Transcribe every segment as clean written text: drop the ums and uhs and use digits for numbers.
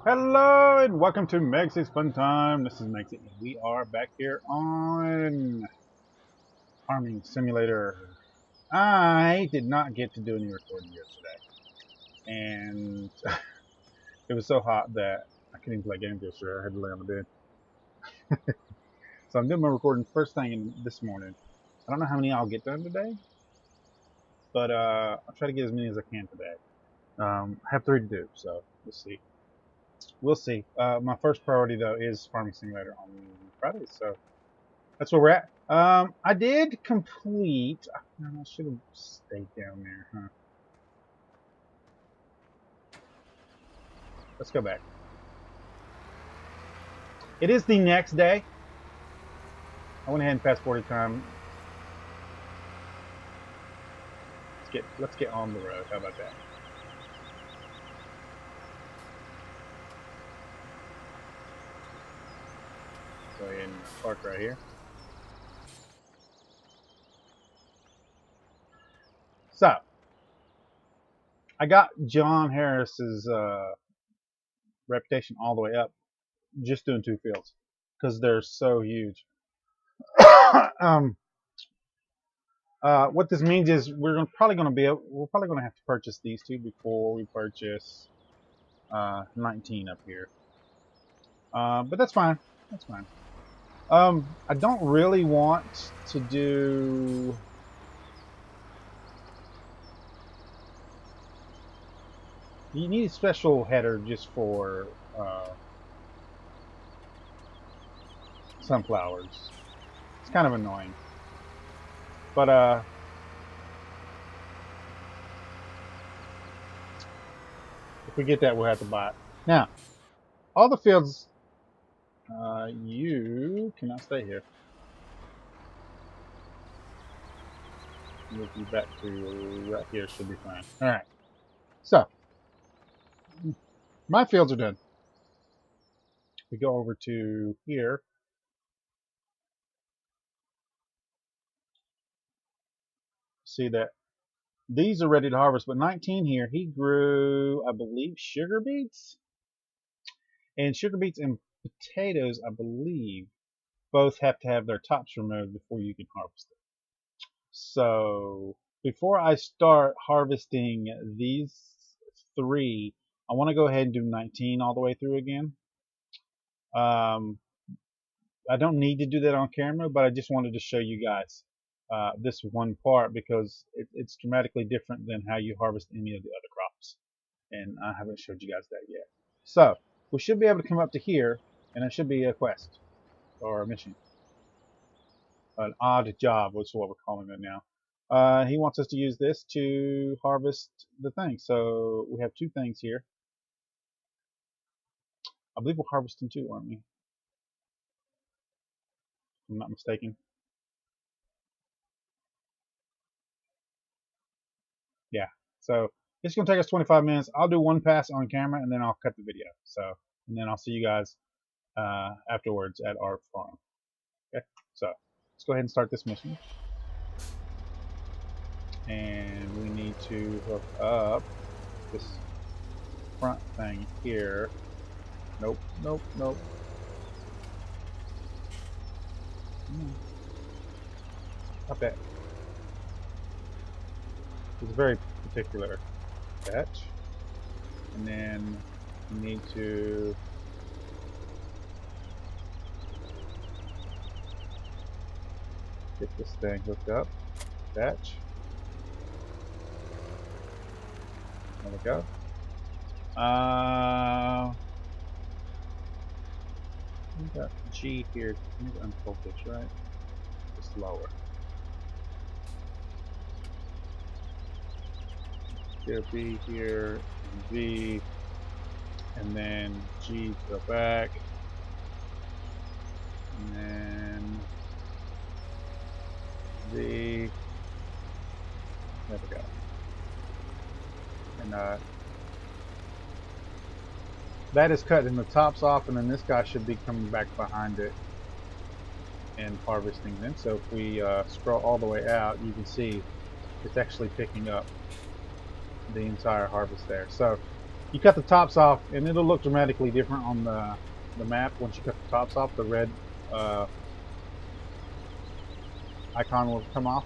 Hello and welcome to Maggie's Fun Time. This is Magzie and we are back here on Farming Simulator. I did not get to do any recording yesterday. And it was so hot that I couldn't even play games yesterday. I had to lay on the bed. So I'm doing my recording first thing this morning. I don't know how many I'll get done today. But I'll try to get as many as I can today. I have 3 to do, so we'll see. We'll see. My first priority, though, is Farming Simulator on Fridays, so that's where we're at. I did complete... I should have stayed down there, huh? Let's go back. It is the next day. I went ahead and fast-forwarded time. Let's get on the road. How about that? Go ahead and park right here. So, I got John Harris's reputation all the way up just doing 2 fields because they're so huge. What this means is we're probably going to have to purchase these 2 before we purchase 19 up here. But that's fine. That's fine. I don't really want to do... You need a special header just for sunflowers. It's kind of annoying. But if we get that, we'll have to buy it. Now, all the fields, you cannot stay here. Move you back to right here, should be fine. All right. So, my fields are done. We go over to here. See that these are ready to harvest, but 19 here, he grew, I believe, sugar beets. And sugar beets and potatoes, I believe, both have to have their tops removed before you can harvest them. So before I start harvesting these 3, I want to go ahead and do 19 all the way through again. I don't need to do that on camera, but I just wanted to show you guys this one part because it's dramatically different than how you harvest any of the other crops. And I haven't showed you guys that yet. So we should be able to come up to here, and it should be a quest or a mission. An odd job, which is what we're calling it now. He wants us to use this to harvest the thing. So we have 2 things here. I believe we're harvesting 2, aren't we? If I'm not mistaken. Yeah. So it's going to take us 25 minutes. I'll do 1 pass on camera, and then I'll cut the video. So, and then I'll see you guys afterwards at our farm. Okay. So let's go ahead and start this mission. And we need to hook up this front thing here. Nope, nope, nope. Up that. It's very particular patch. And then we need to get this thing hooked up. Patch. There we go. We got G here. I need to unfold this, right? Just lower. Here, B here, and V, and then G to go back, and then V. There we go. And that is cutting the tops off, and then this guy should be coming back behind it and harvesting them. So if we scroll all the way out, you can see it's actually picking up the entire harvest there. So You cut the tops off, and it'll look dramatically different on the map once you cut the tops off. The red uh, icon will come off.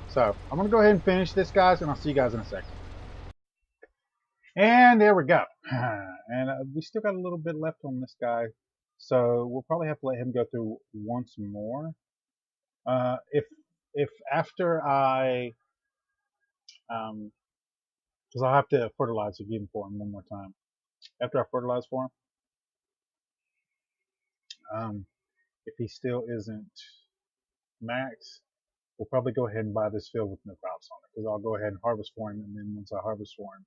So I'm gonna go ahead and finish this, guys, and I'll see you guys in a second. And there we go. And we still got a little bit left on this guy, so we'll probably have to let him go through once more. If after I, because I'll have to fertilize again for him one more time. After I fertilize for him, if he still isn't max, we'll probably go ahead and buy this field with no crops on it, because I'll go ahead and harvest for him, and then once I harvest for him,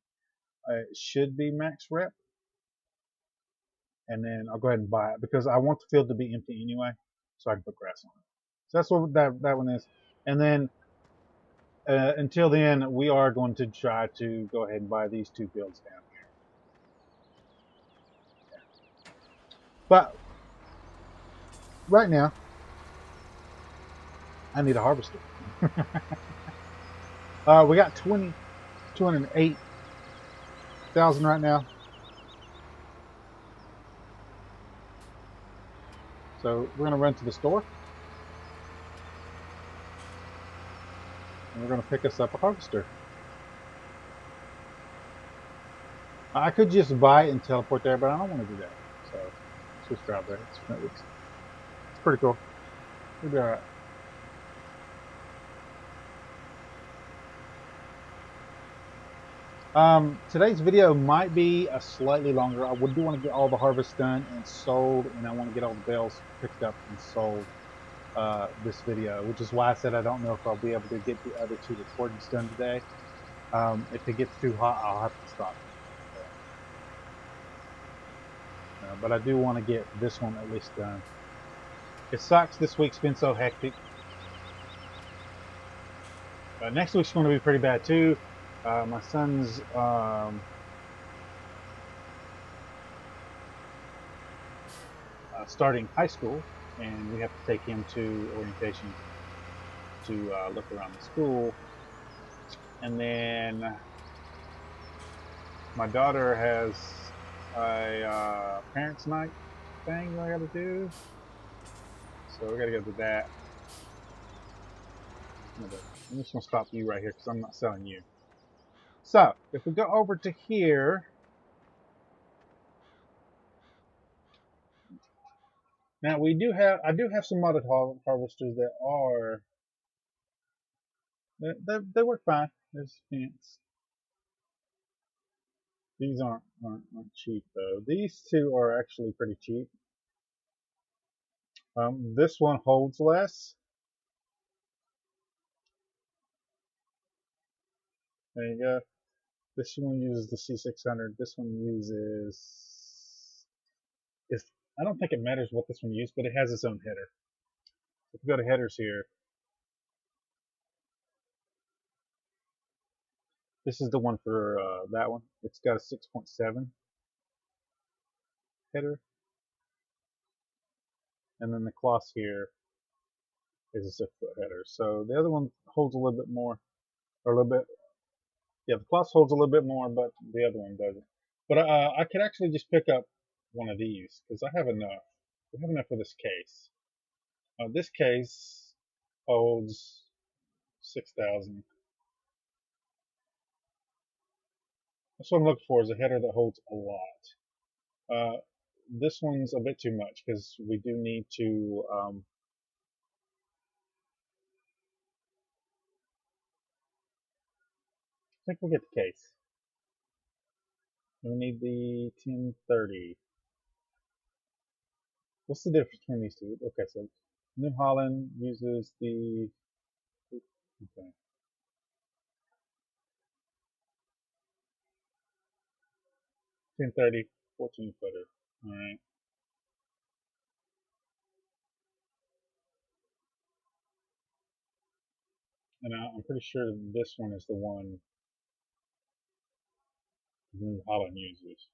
it should be max rep, and then I'll go ahead and buy it because I want the field to be empty anyway, so I can put grass on it. So that's what that one is. And then until then, we are going to try to go ahead and buy these two fields down here. But right now, I need a harvester. We got 208,000 right now. So we're gonna run to the store, and we're gonna pick us up a harvester. I could just buy it and teleport there, but I don't want to do that. So switch out there. It's pretty cool. We'll be alright. Today's video might be a slightly longer. I do want to get all the harvests done and sold, and I want to get all the bales picked up and sold this video, which is why I said I don't know if I'll be able to get the other two recordings done today. If it gets too hot, I'll have to stop. But I do want to get this one at least done. It sucks. This week's been so hectic. Next week's going to be pretty bad too. My son's starting high school, and we have to take him to orientation to look around the school. And then my daughter has a parents' night thing I got to do, so we got to go to that. I'm just gonna stop you right here because I'm not selling you. So if we go over to here, now I do have some modded harvesters that are they work fine. There's fence. These aren't cheap though. These two are actually pretty cheap. This one holds less. There you go. This one uses the C600. This one uses. If I don't think it matters what this one uses, but it has its own header. If we go to headers here, this is the one for that one. It's got a 6.7 header, and then the cloth here is a 6-foot header. So the other one holds a little bit more, or a little bit. Yeah, the cloth holds a little bit more, but the other one doesn't. But I could actually just pick up one of these because I have enough. I have enough for this case. This case holds 6,000. That's what I'm looking for, is a header that holds a lot. This one's a bit too much because we do need to I think we'll get the case. We need the 1030. What's the difference between these two? Okay, so New Holland uses the okay. 1030, 14-footer. All right. And I'm pretty sure this one is the one New Holland uses.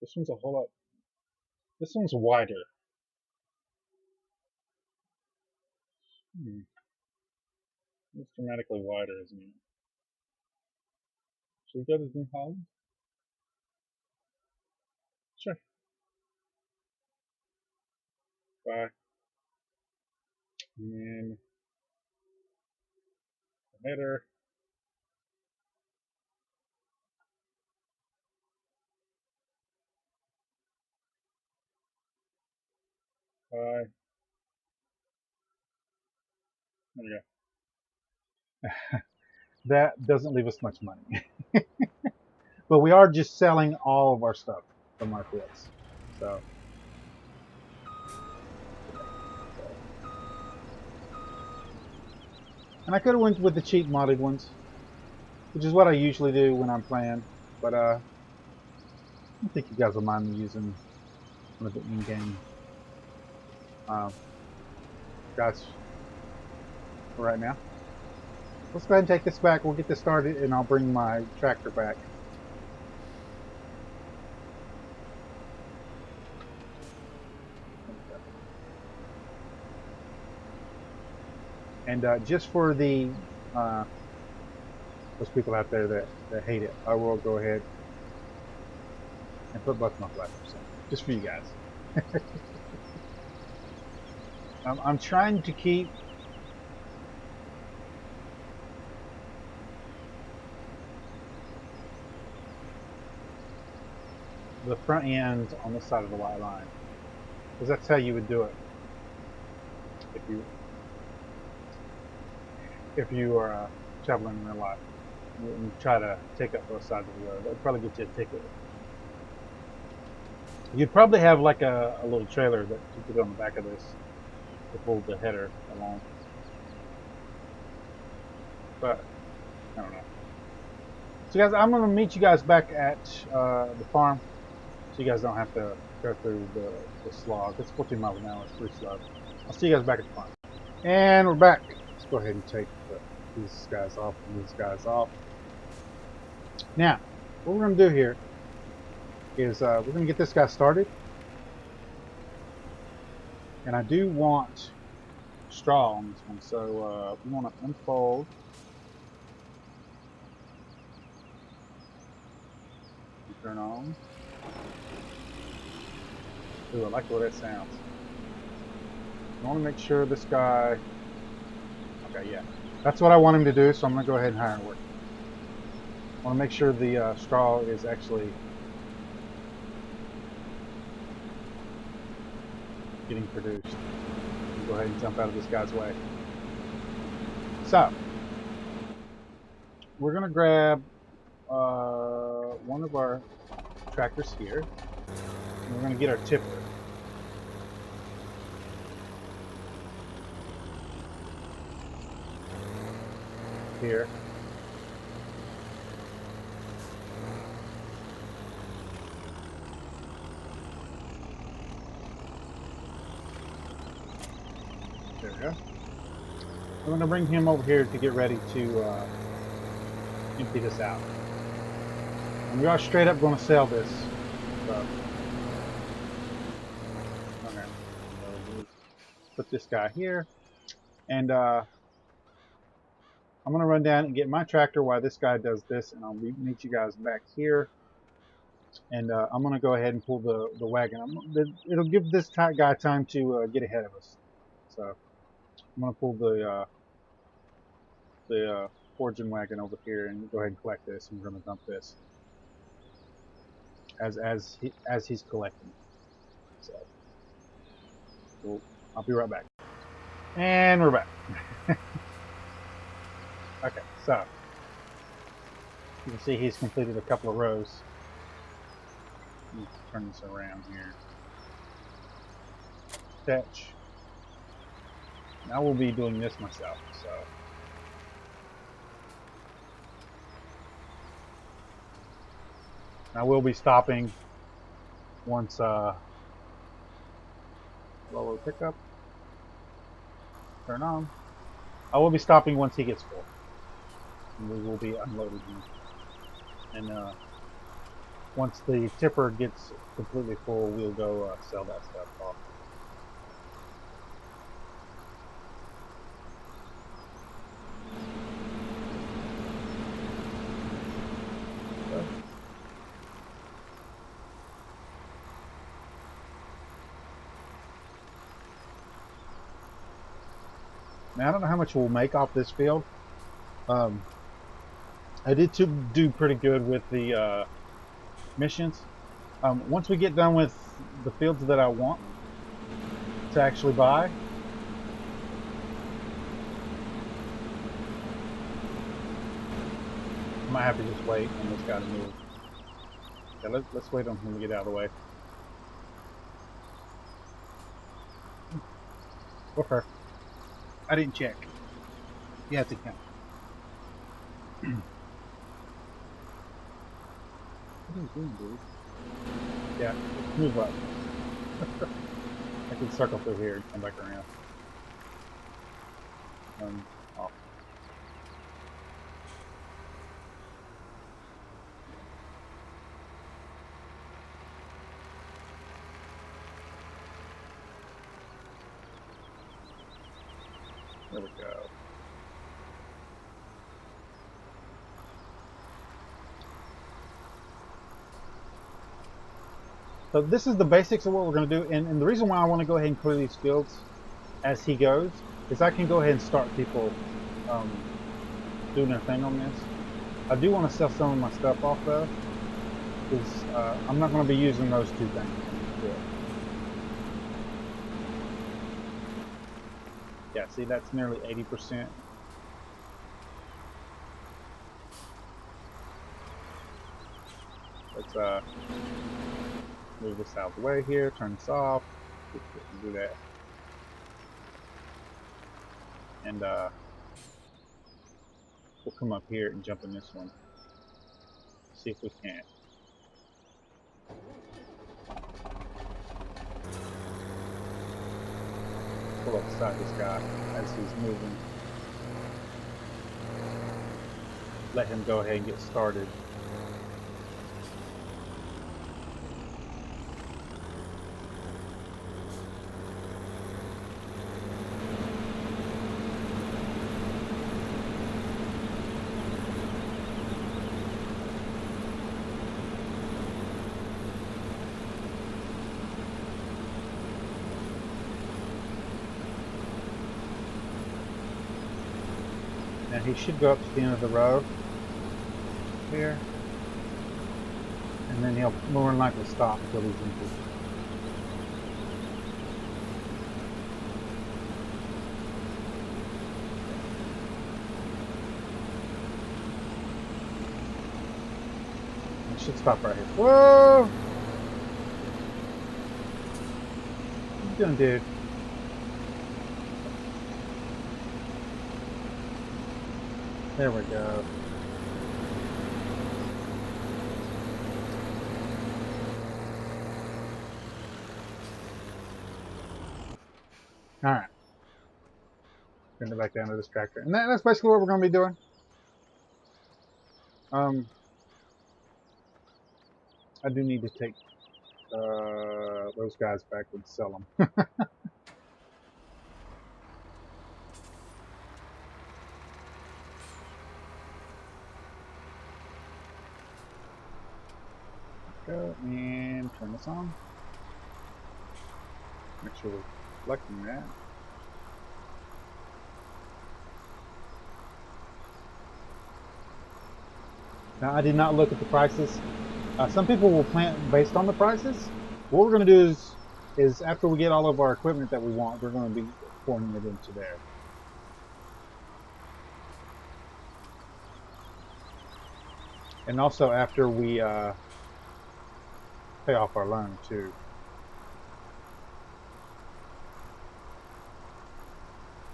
This one's a whole lot. This one's wider. It's dramatically wider, isn't it? Should we go to New Holland? Sure. Bye. And then the header. Bye. There we go. That doesn't leave us much money. But we are just selling all of our stuff from our fields. So, and I could have went with the cheap modded ones, which is what I usually do when I'm playing. But I don't think you guys will mind me using one of the in-game guys for right now. Let's go ahead and take this back. We'll get this started, and I'll bring my tractor back. And just for the those people out there that hate it, I will go ahead and put both my flappers in, just for you guys. I'm trying to keep the front end on this side of the white line, because that's how you would do it if you are traveling in real life. You try to take up both sides of the road. That would probably get you a ticket. You'd probably have like a little trailer that you put on the back of this to pull the header along. But I don't know. So guys, I'm going to meet you guys back at the farm, so you guys don't have to go through the slog. It's 14 miles an hour. It's pretty slow. I'll see you guys back at the farm. And we're back. Let's go ahead and take these guys off and these guys off. Now, what we're going to do here is we're going to get this guy started. And I do want straw on this one, so we want to unfold. Turn on. Ooh, I like the way that sounds. I want to make sure this guy... Okay, yeah. That's what I want him to do, so I'm going to go ahead and hire him work. I want to make sure the straw is actually getting produced. Go ahead and jump out of this guy's way. So, we're going to grab one of our tractors here, and we're going to get our tipper. Here. There we go. I'm going to bring him over here to get ready to empty this out. And we are straight up going to sell this. So, okay. So put this guy here. And I'm going to run down and get my tractor while this guy does this. And I'll meet you guys back here. And I'm going to go ahead and pull the wagon. It'll give this guy time to get ahead of us. So I'm going to pull the foraging wagon over here and go ahead and collect this. And we're going to dump this as he's collecting. So I'll be right back. And we're back. Okay, so you can see he's completed a couple of rows. Let me turn this around here. Fetch. I will be doing this myself, so. I will be stopping once lower pickup. Turn on. I will be stopping once he gets full. And we will be unloading him. And once the tipper gets completely full, we'll go sell that stuff off. Now I don't know how much we'll make off this field. Um, I did do pretty good with the missions. Once we get done with the fields that I want to actually buy, I might have to just wait on this guy to move. Yeah, let's wait on him to get out of the way. Or her. I didn't check. You have to count. What are you doing, dude? Yeah, move up. I can circle through here and come back around. Off. There we go. So this is the basics of what we're going to do, and the reason why I want to go ahead and clear these fields as he goes is I can go ahead and start people doing their thing on this. I do want to sell some of my stuff off though, because I'm not going to be using those two things. Yeah, see, that's nearly 80%. Let's move this out of the way here, turn this off, do that. And we'll come up here and jump in this one. See if we can. Pull up beside this guy as he's moving. Let him go ahead and get started. Now he should go up to the end of the row here, and then he'll more than likely stop until he's empty. He should stop right here. Whoa! What are you doing, dude? There we go. Alright. Send it back down to this tractor. And that's basically what we're going to be doing. I do need to take those guys back and sell them. Go and turn this on. Make sure we're selecting that. Now I did not look at the prices. Some people will plant based on the prices. What we're going to do is after we get all of our equipment that we want, we're going to be pouring it into there. And also after we pay off our loan too.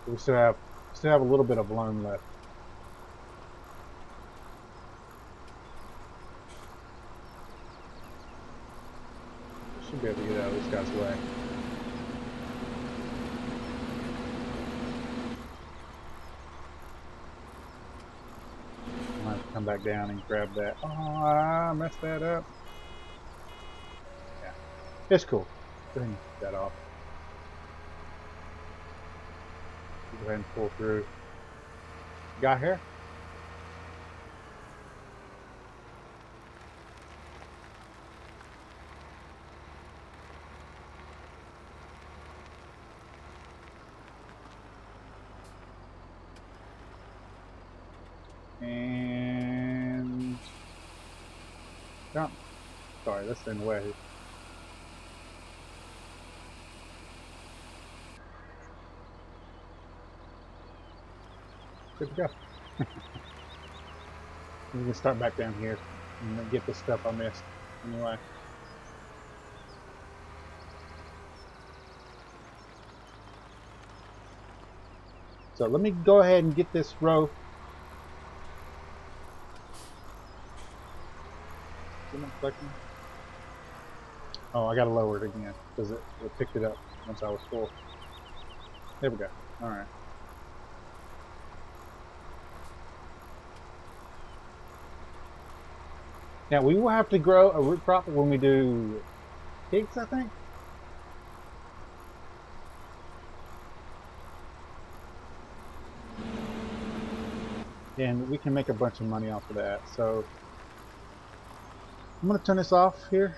We still have a little bit of loan left. Should be able to get out of this guy's way. I might have to come back down and grab that. Oh, I messed that up. Yeah, it's cool. Go ahead and get that off. Go ahead and pull through. Got here? And jump. Sorry, that's in the way. Good to go. We can start back down here and then get the stuff I missed. Anyway. So let me go ahead and get this row. Oh, I gotta lower it again because it picked it up once I was full. There we go. All right. Now we will have to grow a root crop when we do pigs, I think. And we can make a bunch of money off of that. So I'm gonna turn this off here,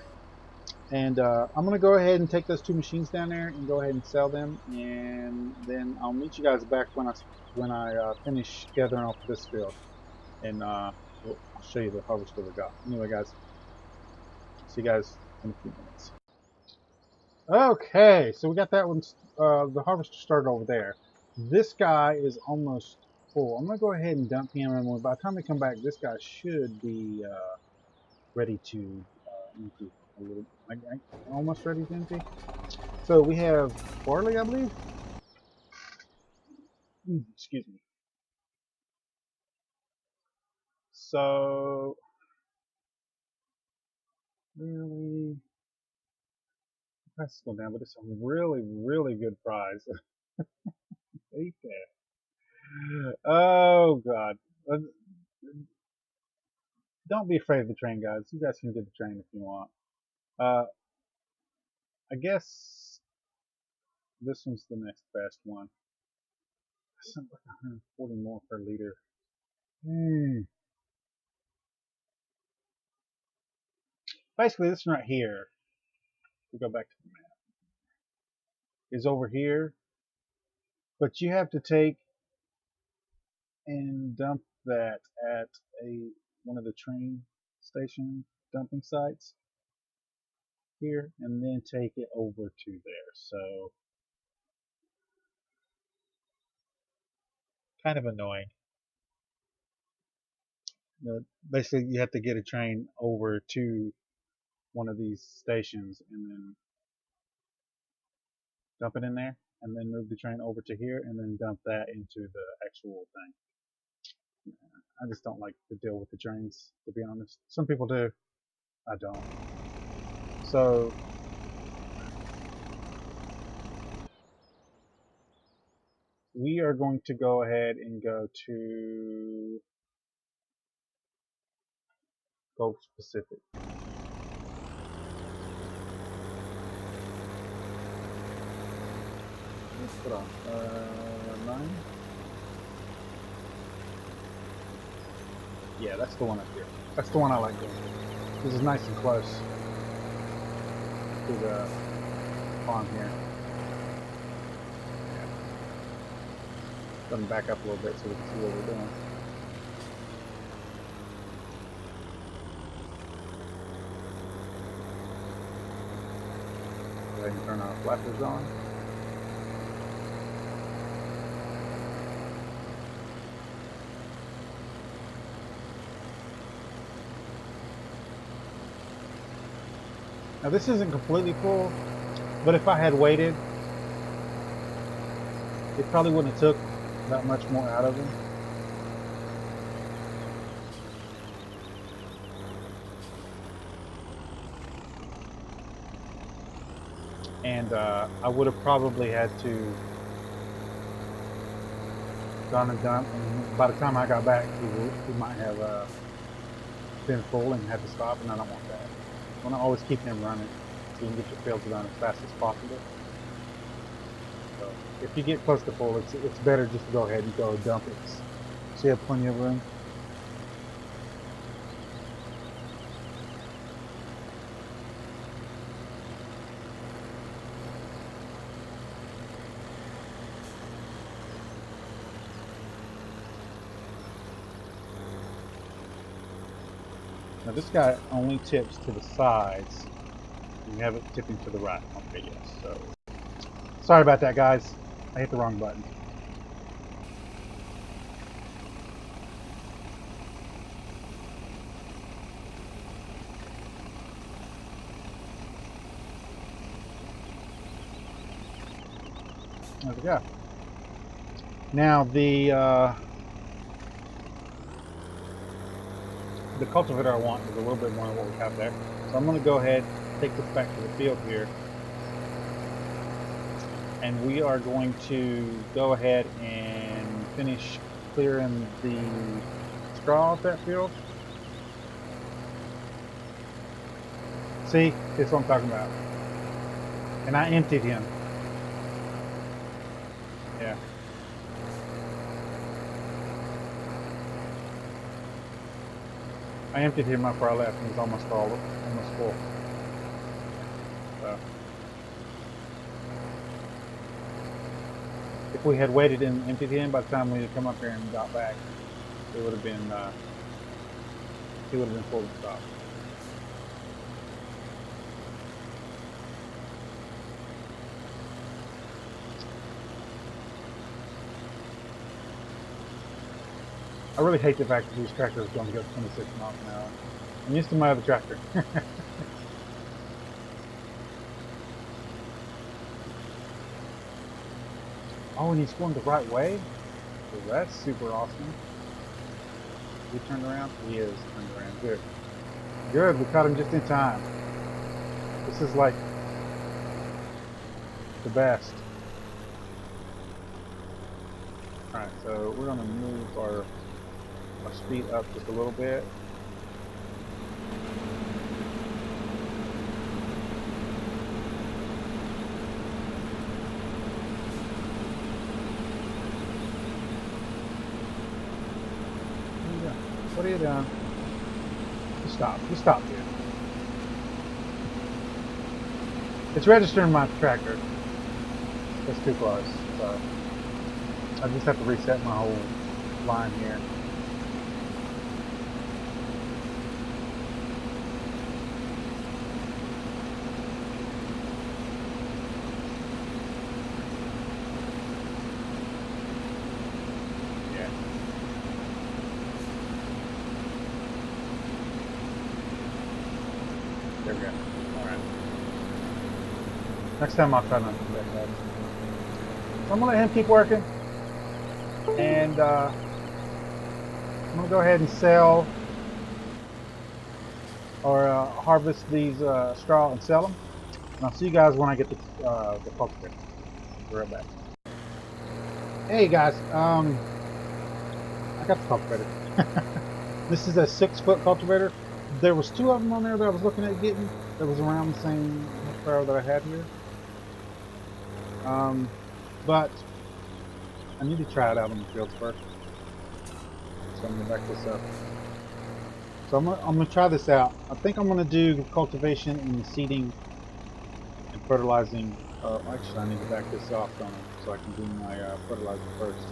and I'm gonna go ahead and take those two machines down there and go ahead and sell them, and then I'll meet you guys back when I finish gathering off this field, and I'll show you the harvester we got. Anyway, guys, see you guys in a few minutes. Okay, so we got that one. The harvester started over there. This guy is almost full. I'm gonna go ahead and dump him, and by the time we come back, this guy should be ready to empty a little. Almost ready to empty. So we have barley, I believe. Excuse me. So really, the price is going down, but it's a really, really good prize. Hate that. Oh God. Don't be afraid of the train, guys. You guys can get the train if you want. Uh, I guess this one's the next best one. Something like 140 more per liter. Basically, this one right here, we go back to the map, is over here, but you have to take and dump that at one of the train station dumping sites here, and then take it over to there. So kind of annoying. But basically, you have to get a train over to one of these stations and then dump it in there, and then move the train over to here, and then dump that into the actual thing. I just don't like to deal with the trains, to be honest. Some people do. I don't. So we are going to go ahead and go to Gulf Pacific. Let's put on 9. Yeah, that's the one up here. That's the one I like doing. This is nice and close to the farm here. Yeah. Let me back up a little bit so we can see what we're doing. Go ahead and turn our flappers on. Now this isn't completely full, but if I had waited, it probably wouldn't have took that much more out of them. And I would have probably had to gone and dump, and by the time I got back, he might have been full and had to stop, and I don't want that. I want to always keep him running so you can get your fields done as fast as possible. So if you get close to full, it's better just to go ahead and go dump it so you have plenty of room. Now this guy only tips to the sides. You have it tipping to the right. Okay, yes. So sorry about that, guys. I hit the wrong button. There we go. Now the cultivator I want is a little bit more than what we have there. So I'm going to go ahead, take this back to the field here, and we are going to go ahead and finish clearing the straw off that field. See, that's what I'm talking about. And I emptied him. Yeah. I emptied him after I left, and he was almost full. So, if we had waited and emptied him, by the time we had come up here and got back, it would have been full to stop. I really hate the fact that these tractors are going to go 26 miles an hour. I'm used to my other tractor. Oh, and he's going the right way? So that's super awesome. He turned around? He is turned around. Good. Good, we caught him just in time. This is like the best. Alright, so we're going to move our speed up just a little bit. What are you doing? You stop. You stop, dude. It's registering my tractor. It's too close. So I just have to reset my whole line here. Yeah. There we go. Alright. Next time I'll try not to do that, guys. So I'm going to let him keep working. And I'm going to go ahead and sell or harvest these straw and sell them. And I'll see you guys when I get the cultivator. Be right back. Hey guys, I got the cultivator. This is a 6-foot cultivator. There was 2 of them on there that I was looking at getting. That was around the same horsepower that I had here. But I need to try it out on the fields first. So I'm gonna back this up. So I'm gonna try this out. I think I'm gonna do the cultivation and the seeding and fertilizing. Actually, I need to back this off, don't I? So I can do my fertilizer first.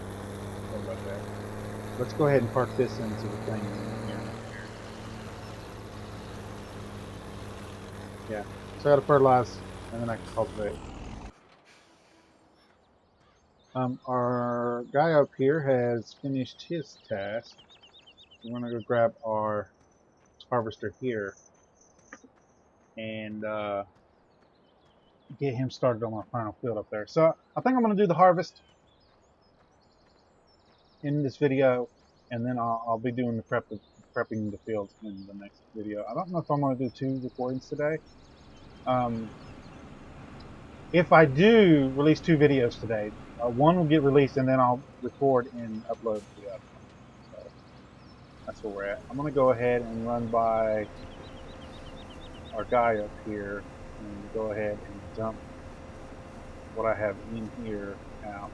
What about that? Let's go ahead and park this into the thing here. Yeah. So I gotta fertilize and then I can cultivate. Our guy up here has finished his task. We're gonna go grab our harvester here and get him started on our final field up there. So I think I'm gonna do the harvest in this video, and then I'll be doing the prepping the fields in the next video. I don't know if I'm gonna do 2 recordings today. If I do release 2 videos today, one will get released and then I'll record and upload the other one. So that's where we're at. I'm going to go ahead and run by our guy up here and go ahead and dump what I have in here out.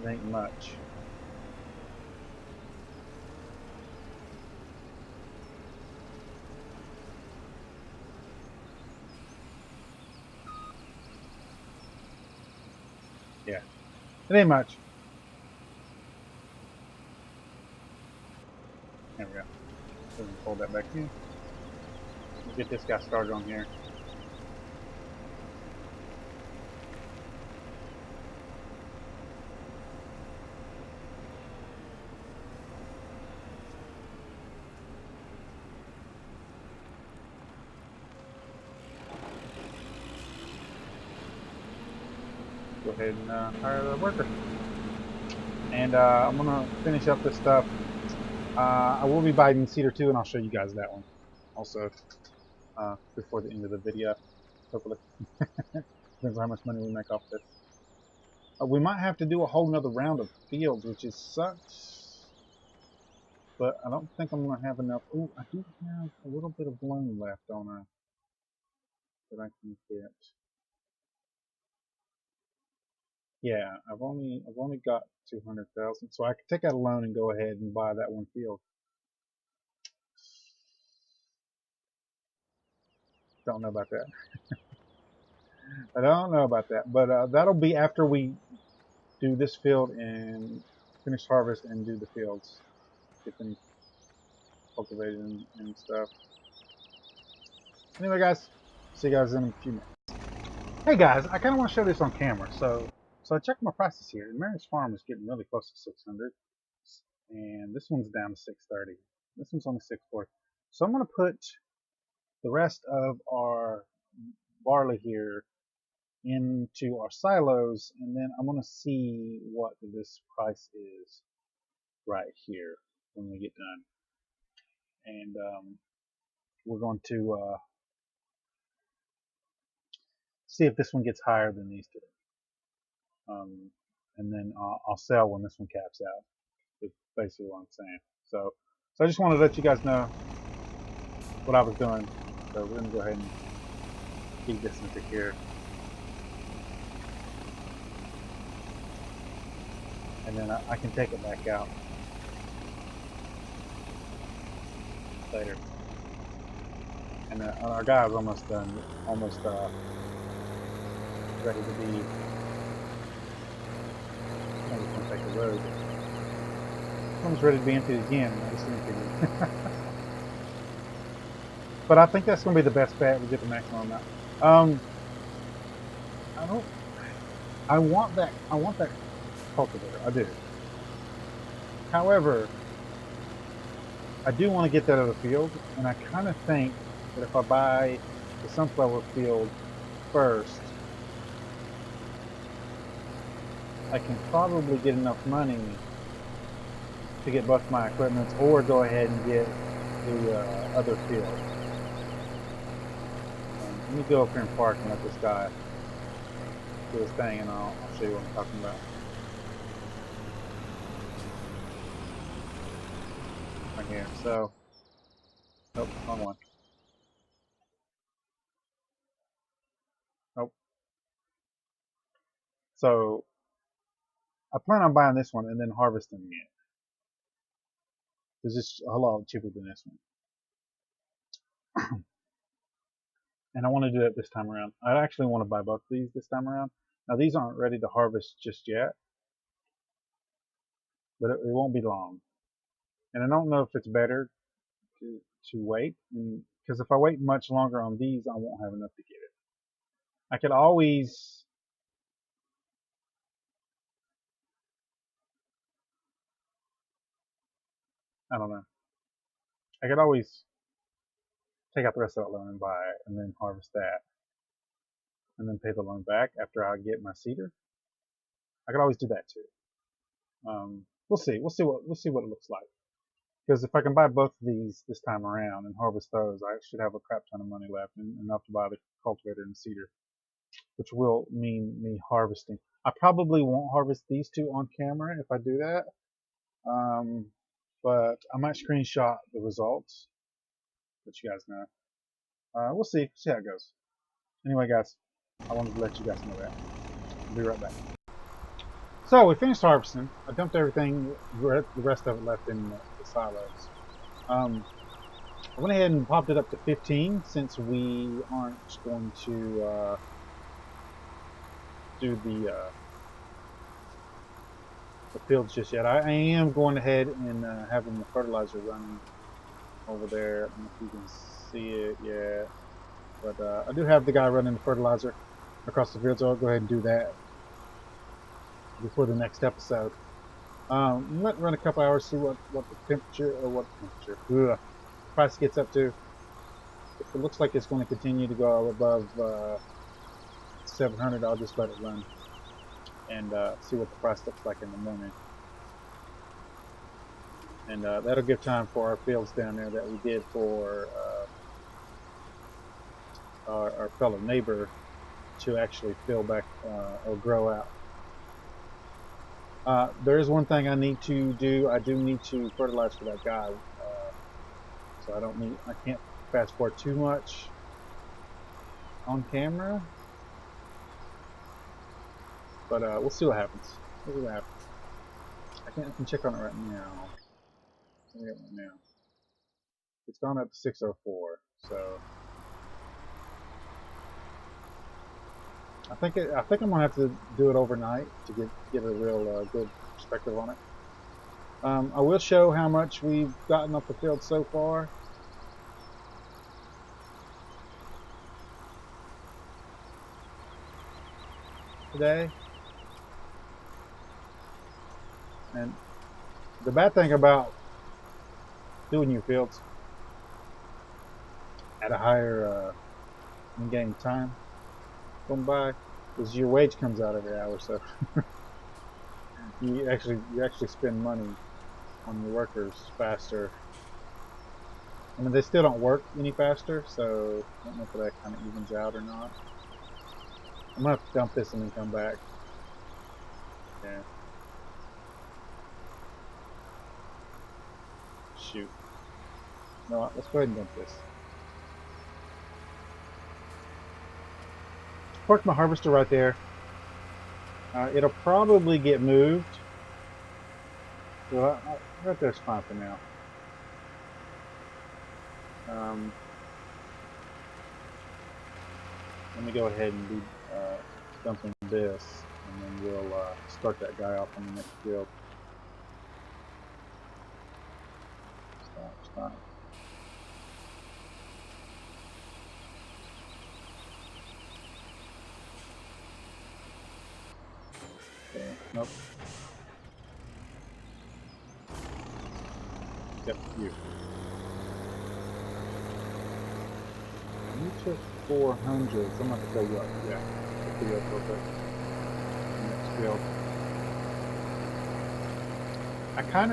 It ain't much. Yeah, it ain't much. There we go. So we can fold that back in. We'll get this guy started on here. Go ahead and hire the worker. And I'm gonna finish up this stuff. I will be buying cedar too, and I'll show you guys that one also before the end of the video. Hopefully, depends on how much money we make off this. We might have to do a whole nother round of fields, which is sucks. But I don't think I'm gonna have enough. Oh, I do have a little bit of loan left on that I can get. Yeah, I've only got 200,000, so I could take out a loan and go ahead and buy that one field. Don't know about that. I don't know about that, but that'll be after we do this field and finish harvest and do the fields, get them cultivated and stuff. Anyway, guys, see you guys in a few minutes. Hey guys, I kind of want to show this on camera. So I checked my prices here. Mary's Farm is getting really close to 600, and this one's down to 630. This one's only 640. So I'm going to put the rest of our barley here into our silos, and then I'm going to see what this price is right here when we get done. And we're going to see if this one gets higher than these two. And then I'll sell when this one caps out. It's basically what I'm saying. So I just wanted to let you guys know what I was doing. So we're going to go ahead and feed this into here. And then I can take it back out later. And our guy is almost done, almost ready to be. I'm just going to take the road. Almost ready to be emptied again. I just emptied it. But I think that's going to be the best bet. We get the maximum amount. I want that cultivator. I do. However, I do want to get that other field, and I kind of think that if I buy the sunflower field first, I can probably get enough money to get both my equipment, or go ahead and get the other field. Let me go up here and park and let this guy do his thing, and I'll show you what I'm talking about. Right here. So, nope, wrong one. Nope. So, I plan on buying this one and then harvesting it, because it's a lot cheaper than this one. And I want to do it this time around. I actually want to buy both of these this time around. Now these aren't ready to harvest just yet, but it won't be long. And I don't know if it's better to wait, because if I wait much longer on these, I won't have enough to get it. I could always I don't know. I could always take out the rest of that loan and buy it, and then harvest that, and then pay the loan back after I get my cedar. I could always do that too. We'll see. We'll see what it looks like. Because if I can buy both of these this time around and harvest those, I should have a crap ton of money left, and enough to buy the cultivator and the cedar, which will mean me harvesting. I probably won't harvest these two on camera if I do that, but I might screenshot the results, let you guys know. We'll see how it goes. Anyway, guys, I wanted to let you guys know that. I'll be right back. So we finished harvesting. I dumped everything, the rest of it left in the silos. I went ahead and popped it up to 15 since we aren't going to do the fields just yet. I am going ahead and having the fertilizer running over there. I don't know if you can see it yet. But I do have the guy running the fertilizer across the field, so I'll go ahead and do that before the next episode. Let run a couple hours, see what the temperature, or what temperature, price gets up to. If it looks like it's going to continue to go above 700, I'll just let it run and see what the price looks like in the morning. And that'll give time for our fields down there that we did for our fellow neighbor to actually fill back or grow out. There is one thing I need to do. I do need to fertilize for that guy, so I can't fast forward too much on camera, but we'll see what happens. We'll see what happens. I can check on it right now. Right now, it's gone up to 604. So I think I'm gonna have to do it overnight to get a real good perspective on it. I will show how much we've gotten up the field so far. Today. And the bad thing about doing your fields at a higher in-game time going by is your wage comes out every hour, so you actually spend money on your workers faster. I mean, they still don't work any faster, so I don't know if that kind of evens out or not. I'm gonna have to dump this and then come back. Yeah. Shoot. No, let's go ahead and dump this. Park my harvester right there. It'll probably get moved. Well, right there's fine for now. Let me go ahead and be dumping this, and then we'll start that guy off on the next field. Stop. Okay, nope. Yep, you. You took 400. I'm going to fill you up. Yeah, I'll fill you up real quick. Next field. I kind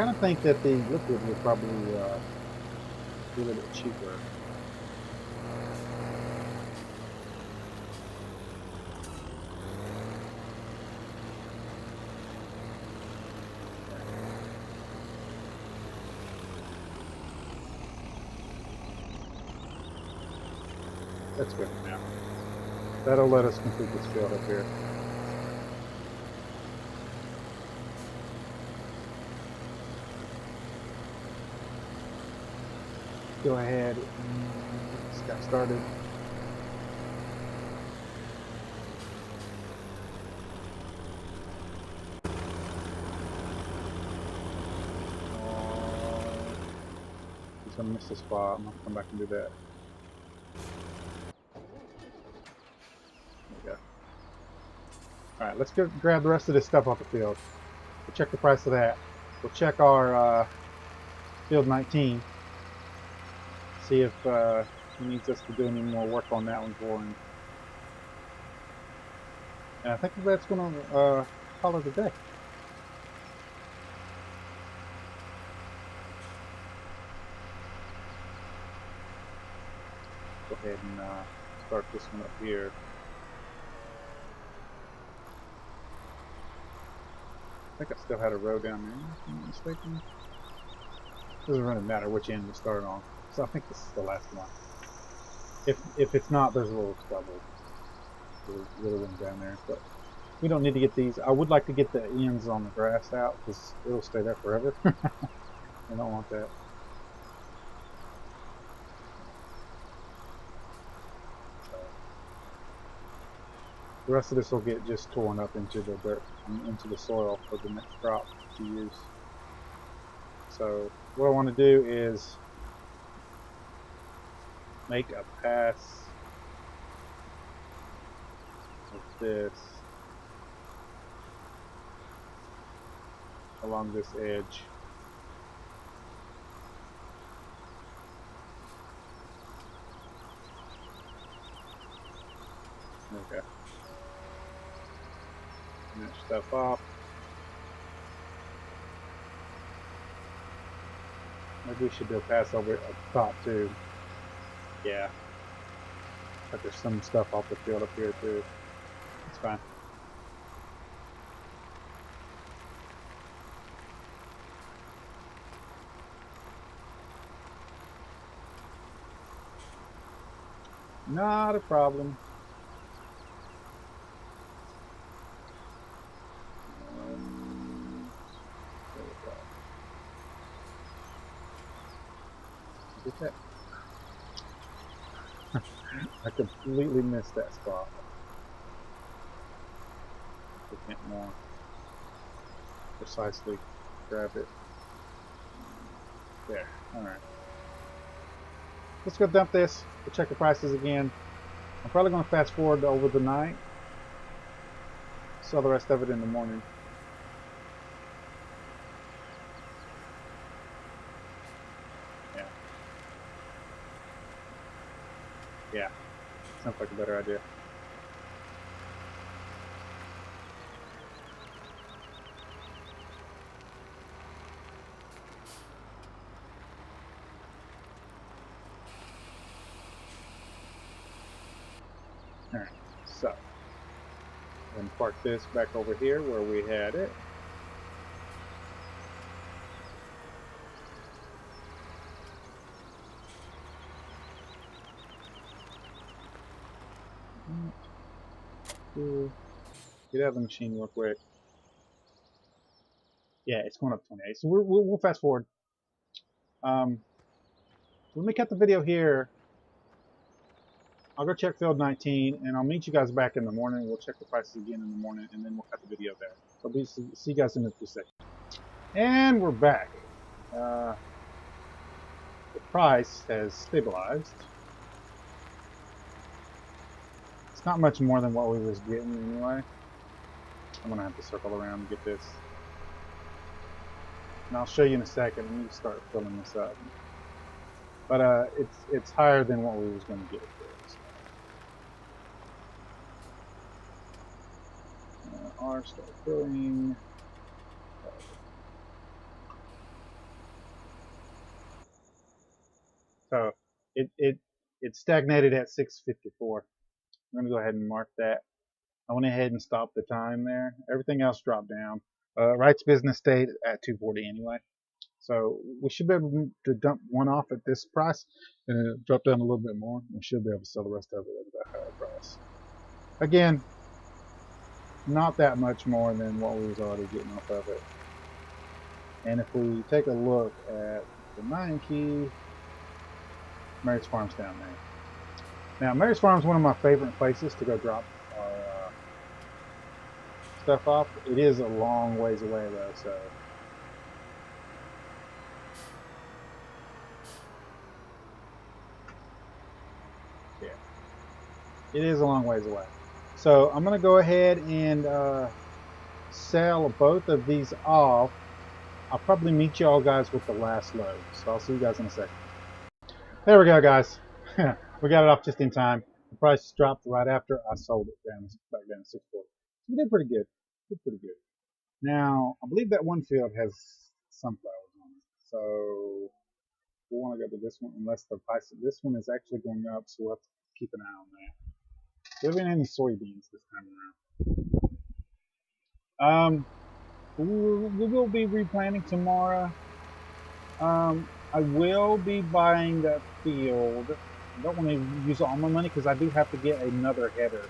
of think that the liquid would probably be a little bit cheaper. That's good now. That'll let us complete this field up here. Go ahead and get this guy started. He's gonna miss the spot. I'm gonna come back and do that. Alright, let's go grab the rest of this stuff off the field. We'll check the price of that. We'll check our field 19. See if he needs us to do any more work on that one for him. And I think that's going to call it a day. Go ahead and start this one up here. I think I still had a row down there, if I'm not mistaken. Doesn't really matter which end we start on. So I think this is the last one. If it's not, there's a little stubble. There's a little one down there. But we don't need to get these. I would like to get the ends on the grass out because it'll stay there forever. I don't want that. The rest of this will get just torn up into the dirt, into the soil for the next crop to use. So what I want to do is make a pass of this along this edge. Okay. Finish stuff off. Maybe we should do a pass over at the top too. Yeah. But there's some stuff off the field up here too. It's fine. Not a problem. There we go. Get that? I completely missed that spot. I can't more precisely grab it. There. Alright. Let's go dump this. We'll check the prices again. I'm probably going to fast forward over the night. Sell the rest of it in the morning. Yeah. Yeah. Sounds like a better idea. Alright, so then park this back over here where we had it. Get out of the machine real quick. Yeah, it's going up 28. So we'll fast forward. Let me cut the video here. I'll go check field 19, and I'll meet you guys back in the morning. We'll check the prices again in the morning, and then we'll cut the video there. So see you guys in a few seconds. And we're back. The price has stabilized. It's not much more than what we was getting anyway. I'm gonna have to circle around and get this. And I'll show you in a second. Let me start filling this up. But it's higher than what we was gonna get it for. R start filling. So it stagnated at 654. I'm gonna go ahead and mark that. I went ahead and stopped the time there. Everything else dropped down. Wright's business stayed at 240 anyway. So we should be able to dump one off at this price, and it drop down a little bit more. We should be able to sell the rest of it at that higher price. Again, not that much more than what we was already getting off of it. And if we take a look at the 9 key, Mary's Farm's down there. Now, Mary's Farm is one of my favorite places to go drop our stuff off. It is a long ways away though, so yeah, it is a long ways away. So I'm gonna go ahead and sell both of these off. I'll probably meet you all guys with the last load. So I'll see you guys in a second. There we go, guys. We got it off just in time. The price dropped right after I sold it back down to 640. We did pretty good. Did pretty good. Now, I believe that one field has sunflowers on it. So we'll want to go to this one unless the price of this one is actually going up. So we'll have to keep an eye on that. There haven't any soybeans this time around. We will be replanting tomorrow. I will be buying that field. I don't want to use all my money because I do have to get another header.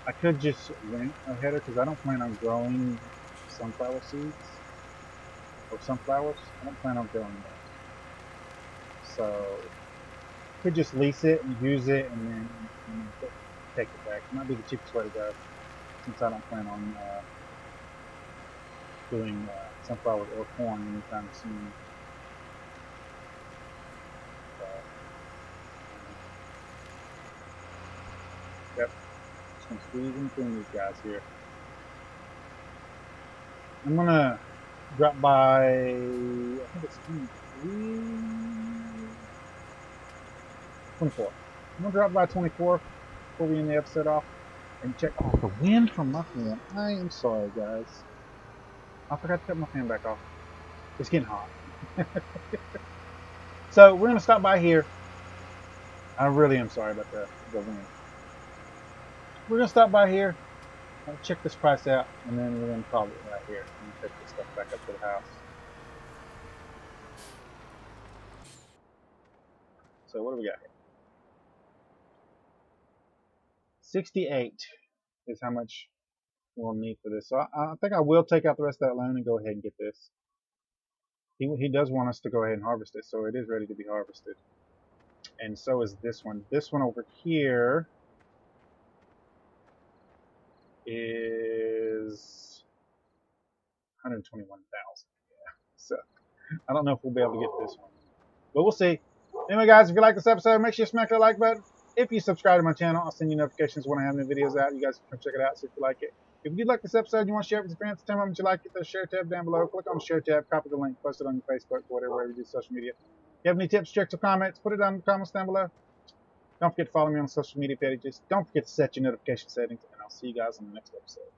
I could just rent a header because I don't plan on growing sunflower seeds or sunflowers. I don't plan on growing those. So I could just lease it and use it and then take it back. It might be the cheapest way to go since I don't plan on doing sunflower or corn anytime soon. squeeze in between these guys here. I'm gonna drop by, I think it's 24. I'm gonna drop by 24 before we end the episode off and check. Oh, the wind from my fan. I am sorry, guys. I forgot to cut my fan back off. It's getting hot. So we're gonna stop by here. I really am sorry about the wind. We're gonna stop by here, check this price out, and then we're gonna call it right here and take this stuff back up to the house. So what do we got here? 68 is how much we'll need for this. So I think I will take out the rest of that loan and go ahead and get this. He does want us to go ahead and harvest it, so it is ready to be harvested. And so is this one. This one over here is 121,000. Yeah. So I don't know if we'll be able to get this one, but we'll see. Anyway, guys, if you like this episode, make sure you smack that like button. If you subscribe to my channel, I'll send you notifications when I have new videos out. You guys can come check it out, see if you like it. If you did like this episode, you want to share it with your friends, tell them what you like, hit the share tab down below. Click on the share tab, copy the link, post it on your Facebook, whatever you do social media. If you have any tips, tricks, or comments, put it down in the comments down below. Don't forget to follow me on social media pages. Don't forget to set your notification settings, and I'll see you guys in the next episode.